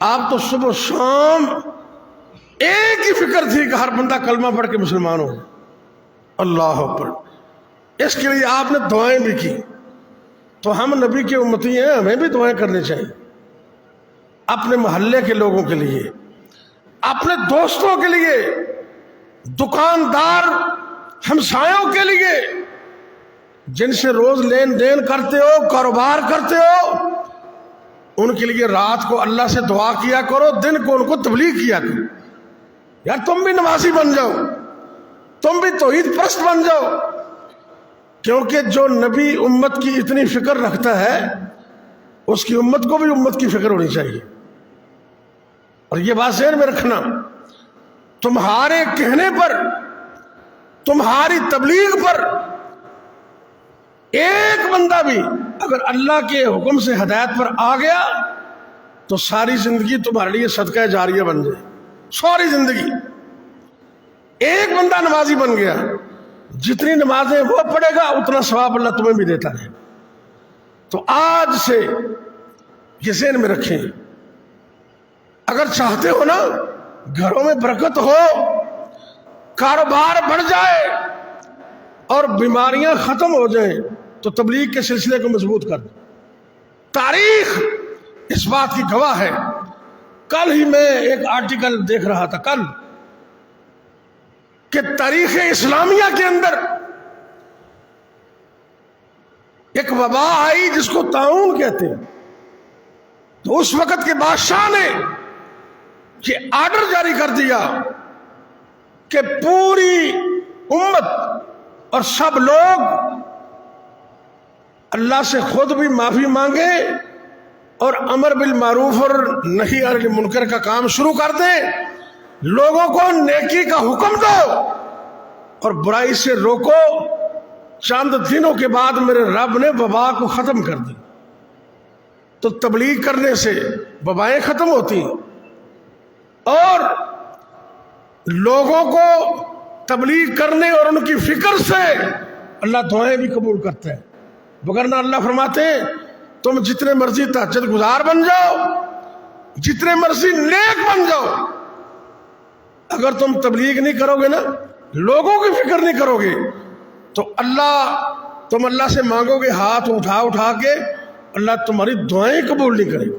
آپ تو صبح شام ایک ہی فکر تھی کہ ہر بندہ کلمہ پڑھ کے مسلمان ہو. اللہ اکبر. اس کے لیے آپ نے دعائیں بھی کی. تو ہم نبی کے امتی ہیں, ہمیں بھی دعائیں کرنی چاہیے, اپنے محلے کے لوگوں کے لیے, اپنے دوستوں کے لیے, دکاندار ہمسایوں کے لیے, جن سے روز لین دین کرتے ہو, کاروبار کرتے ہو, ان کے لیے رات کو اللہ سے دعا کیا کرو, دن کو ان کو تبلیغ کیا کرو. یار تم بھی نمازی بن جاؤ, تم بھی توحید پرست بن جاؤ, کیونکہ جو نبی امت کی اتنی فکر رکھتا ہے اس کی امت کو بھی امت کی فکر ہونی چاہیے. اور یہ بات ذہن میں رکھنا, تمہارے کہنے پر, تمہاری تبلیغ پر ایک بندہ بھی اگر اللہ کے حکم سے ہدایت پر آ گیا تو ساری زندگی تمہارے لیے صدقہ جاریہ بن جائے. ساری زندگی. ایک بندہ نمازی بن گیا, جتنی نمازیں وہ پڑھے گا اتنا ثواب اللہ تمہیں بھی دیتا ہے. تو آج سے یہ ذہن میں رکھیں, اگر چاہتے ہو نا گھروں میں برکت ہو, کاروبار بڑھ جائے اور بیماریاں ختم ہو جائیں تو تبلیغ کے سلسلے کو مضبوط کر دو. تاریخ اس بات کی گواہ ہے. کل ہی میں ایک آرٹیکل دیکھ رہا تھا کل کہ تاریخ اسلامیہ کے اندر ایک وبا آئی جس کو طاعون کہتے ہیں. تو اس وقت کے بادشاہ نے یہ آرڈر جاری کر دیا کہ پوری امت اور سب لوگ اللہ سے خود بھی معافی مانگے اور امر بالمعروف اور نہی عن المنکر کا کام شروع کر دیں. لوگوں کو نیکی کا حکم دو اور برائی سے روکو. چند دنوں کے بعد میرے رب نے وبا کو ختم کر دی. تو تبلیغ کرنے سے وبائیں ختم ہوتی ہیں اور لوگوں کو تبلیغ کرنے اور ان کی فکر سے اللہ دعائیں بھی قبول کرتا ہے. وگرنہ اللہ فرماتے ہیں تم جتنے مرضی تہجد گزار بن جاؤ, جتنے مرضی نیک بن جاؤ, اگر تم تبلیغ نہیں کرو گے نا, لوگوں کی فکر نہیں کرو گے, تو تم اللہ سے مانگو گے ہاتھ اٹھا اٹھا کے, اللہ تمہاری دعائیں قبول نہیں کرے گا.